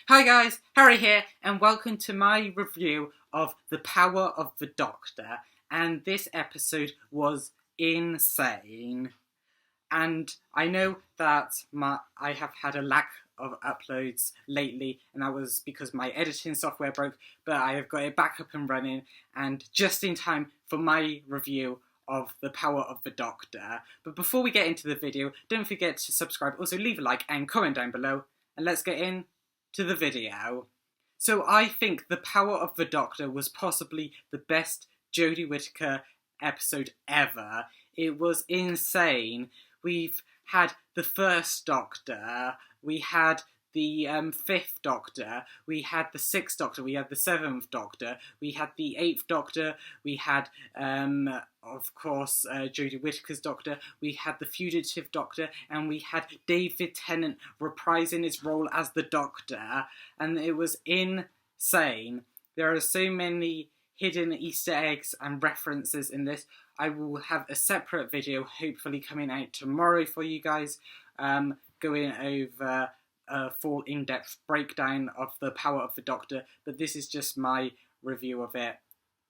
Hi guys, Harry here, and welcome to my review of The Power of the Doctor. And this episode was insane. And I know that I have had a lack of uploads lately, and that was because my editing software broke, but I have got it back up and running, and just in time for my review of The Power of the Doctor. But before we get into the video, don't forget to subscribe, also leave a like and comment down below, and let's get in to the video. So I think The Power of the Doctor was possibly the best Jodie Whittaker episode ever. It was insane. We've had the first Doctor, we had the fifth Doctor, we had the sixth Doctor, we had the seventh Doctor, we had the eighth Doctor, we had, of course, Jodie Whittaker's Doctor, we had the fugitive Doctor, and we had David Tennant reprising his role as the Doctor, and it was insane. There are so many hidden Easter eggs and references in this. I will have a separate video hopefully coming out tomorrow for you guys, going over a full in-depth breakdown of The Power of the Doctor, but this is just my review of it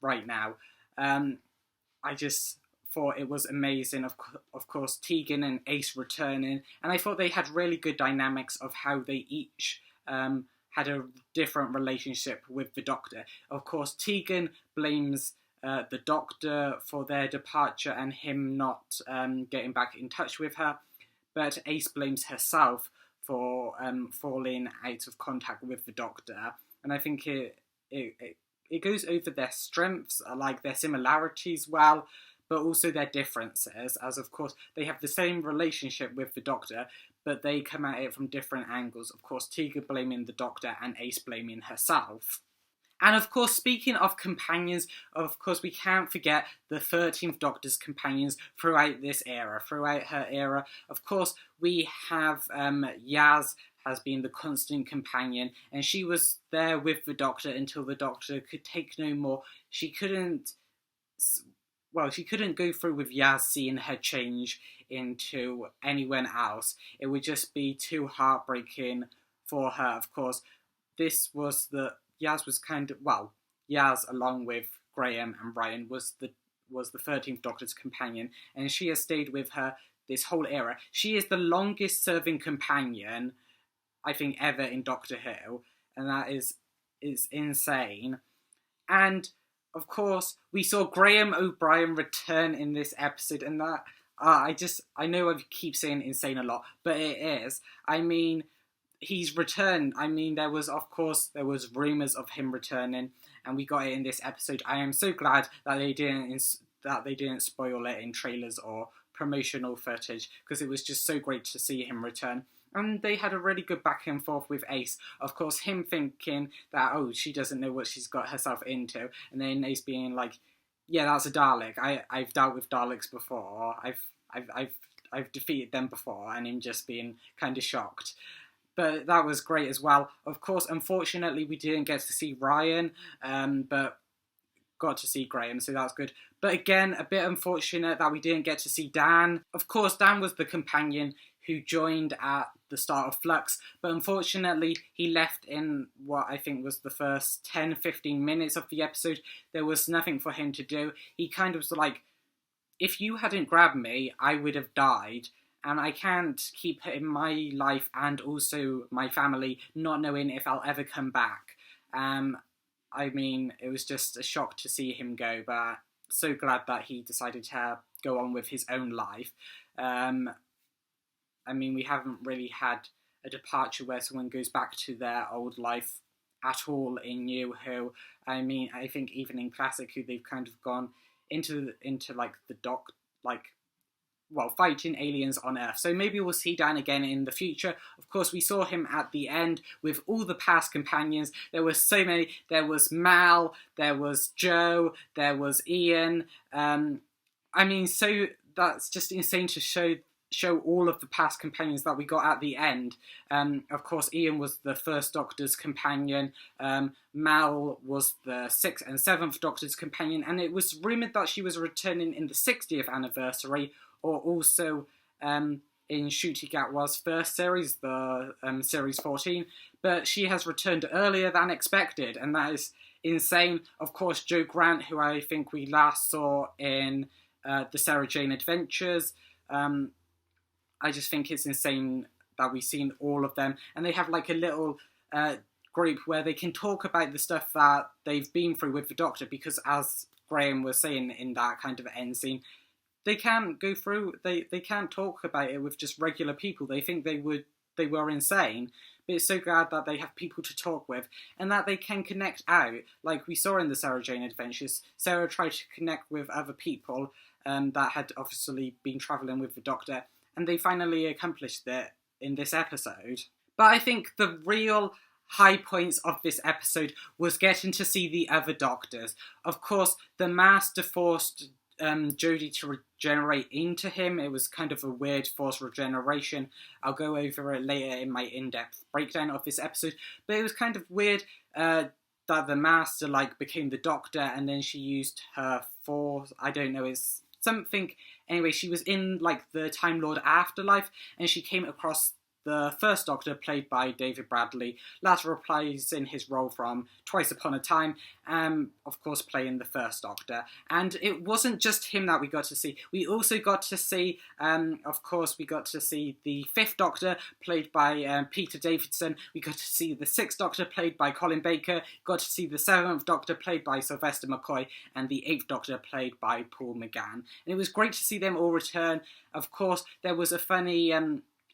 right now. I just thought it was amazing. Of course, Tegan and Ace returning, and I thought they had really good dynamics of how they each had a different relationship with the Doctor. Of course, Tegan blames the Doctor for their departure and him not getting back in touch with her, but Ace blames herself for falling out of contact with the Doctor. And I think it goes over their strengths, like their similarities well, but also their differences, as of course they have the same relationship with the Doctor, but they come at it from different angles. Of course, Tegan blaming the Doctor and Ace blaming herself. And of course, speaking of companions, of course we can't forget the 13th Doctor's companions throughout this era, throughout her era. Of course, we have Yaz has been the constant companion, and she was there with the Doctor until the Doctor could take no more. She couldn't go through with Yaz seeing her change into anyone else. It would just be too heartbreaking for her. Of course, Yaz, along with Graham and Ryan, was the 13th Doctor's companion, and she has stayed with her this whole era. She is the longest serving companion, I think, ever in Doctor Who, and that is insane. And of course, we saw Graham O'Brien return in this episode, and that I know I keep saying insane a lot, but it is. I mean, he's returned. I mean, there was rumours of him returning, and we got it in this episode. I am so glad that they didn't spoil it in trailers or promotional footage, because it was just so great to see him return. And they had a really good back and forth with Ace. Of course, him thinking that, oh, she doesn't know what she's got herself into, and then Ace being like, yeah, that's a Dalek. I've dealt with Daleks before. I've defeated them before, and him just being kind of shocked. But that was great as well. Of course, unfortunately, we didn't get to see Ryan, but got to see Graham, so that's good. But again, a bit unfortunate that we didn't get to see Dan. Of course, Dan was the companion who joined at the start of Flux, but unfortunately, he left in what I think was the first 10-15 minutes of the episode. There was nothing for him to do. He kind of was like, if you hadn't grabbed me, I would have died. And I can't keep in my life and also my family not knowing if I'll ever come back. I mean, it was just a shock to see him go, but so glad that he decided to go on with his own life. I mean, we haven't really had a departure where someone goes back to their old life at all in New Who. I mean, I think even in Classic Who, they've kind of gone into like the fighting aliens on Earth. So maybe we'll see Dan again in the future. Of course, we saw him at the end with all the past companions. There were so many. There was Mal, there was Joe, there was Ian. I mean, so that's just insane to show all of the past companions that we got at the end. Of course, Ian was the first Doctor's companion. Mal was the 6th and 7th Doctor's companion, and it was rumoured that she was returning in the 60th anniversary, or also in Ncuti Gatwa's first series, the series 14, but she has returned earlier than expected, and that is insane. Of course, Jo Grant, who I think we last saw in the Sarah Jane Adventures. I just think it's insane that we've seen all of them, and they have like a little group where they can talk about the stuff that they've been through with the Doctor, because as Graham was saying in that kind of end scene, they can't go through, they can't talk about it with just regular people. They think they were insane, but it's so glad that they have people to talk with and that they can connect out. Like we saw in the Sarah Jane Adventures, Sarah tried to connect with other people that had obviously been travelling with the Doctor, and they finally accomplished it in this episode. But I think the real high points of this episode was getting to see the other Doctors. Of course, the Master forced Jodie to regenerate into him. It was kind of a weird forced regeneration. I'll go over it later in my in-depth breakdown of this episode. But it was kind of weird that the Master became the Doctor, and then she used her force. I don't know, it's something. Anyway, she was in the Time Lord afterlife, and she came across the first Doctor, played by David Bradley, later reprising his role from Twice Upon a Time, of course playing the first Doctor. And it wasn't just him that we got to see. We also got to see, we got to see the fifth Doctor, played by Peter Davison. We got to see the sixth Doctor, played by Colin Baker. Got to see the seventh Doctor, played by Sylvester McCoy, and the eighth Doctor, played by Paul McGann. And it was great to see them all return. Of course, there was a funny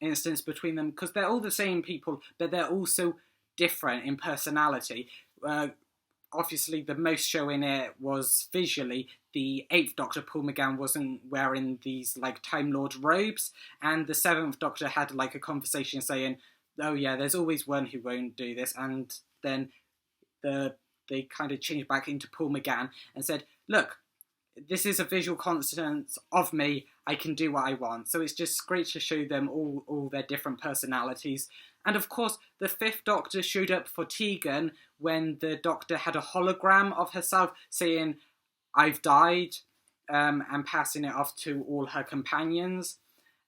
instance between them, because they're all the same people, but they're also different in personality. Obviously, the most showing it was visually. The eighth Doctor, Paul McGann, wasn't wearing these Time Lord robes, and the seventh Doctor had a conversation saying, "Oh yeah, there's always one who won't do this," and then they kind of changed back into Paul McGann and said, "Look, this is a visual constant of me. I can do what I want." So it's just great to show them all their different personalities. And of course, the fifth Doctor showed up for Tegan when the Doctor had a hologram of herself saying, "I've died," and passing it off to all her companions.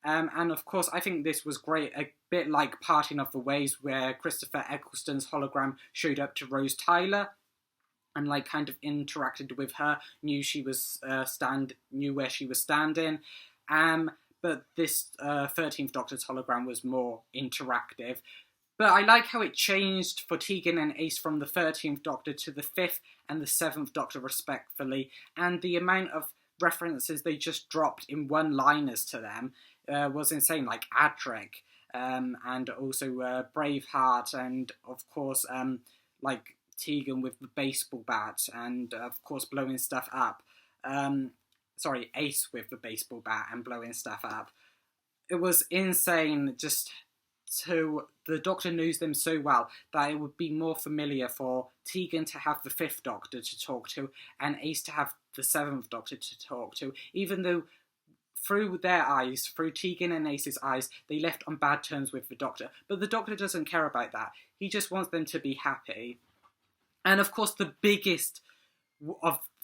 And of course, I think this was great, a bit like Parting of the Ways, where Christopher Eccleston's hologram showed up to Rose Tyler and kind of interacted with her, knew where she was standing. But this 13th Doctor's hologram was more interactive. But I like how it changed for Tegan and Ace from the 13th Doctor to the 5th and the 7th Doctor respectfully, and the amount of references they just dropped in one-liners to them was insane, like Adric, and also Braveheart, and of course Tegan with the baseball bat, and of course blowing stuff up. Ace with the baseball bat and blowing stuff up. It was insane. Just the Doctor knows them so well that it would be more familiar for Tegan to have the fifth Doctor to talk to and Ace to have the seventh Doctor to talk to, even though through their eyes, through Tegan and Ace's eyes, they left on bad terms with the Doctor. But the Doctor doesn't care about that. He just wants them to be happy. And of course, the biggest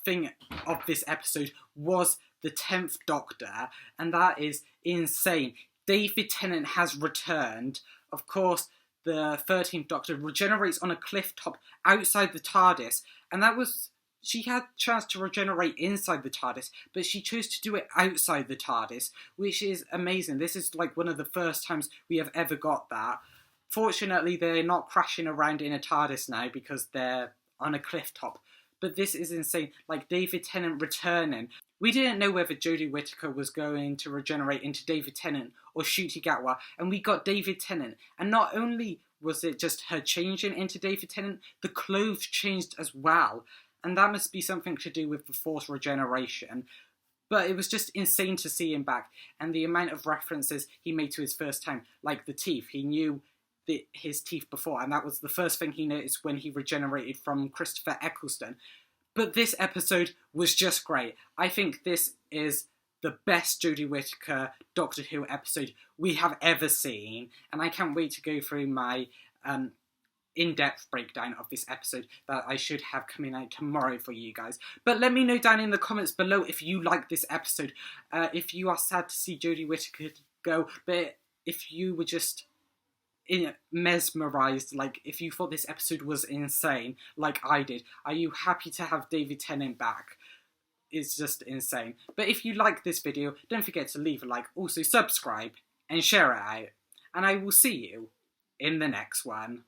thing of this episode was the 10th Doctor, and that is insane. David Tennant has returned. Of course, the 13th Doctor regenerates on a cliff top outside the TARDIS, and she had a chance to regenerate inside the TARDIS, but she chose to do it outside the TARDIS, which is amazing. This is one of the first times we have ever got that. Fortunately, they're not crashing around in a TARDIS now because they're on a cliff top. But this is insane. David Tennant returning. We didn't know whether Jodie Whittaker was going to regenerate into David Tennant or Ncuti Gatwa, and we got David Tennant. And not only was it just her changing into David Tennant, the clothes changed as well. And that must be something to do with the forced regeneration. But it was just insane to see him back. And the amount of references he made to his first time, like the teeth. He knew his teeth before, and that was the first thing he noticed when he regenerated from Christopher Eccleston. But this episode was just great. I think this is the best Jodie Whittaker Doctor Who episode we have ever seen, and I can't wait to go through my in-depth breakdown of this episode that I should have coming out tomorrow for you guys. But let me know down in the comments below if you like this episode. If you are sad to see Jodie Whittaker go. But if you were just mesmerised, like if you thought this episode was insane, like I did, are you happy to have David Tennant back? It's just insane. But if you like this video, don't forget to leave a like, also subscribe and share it out. And I will see you in the next one.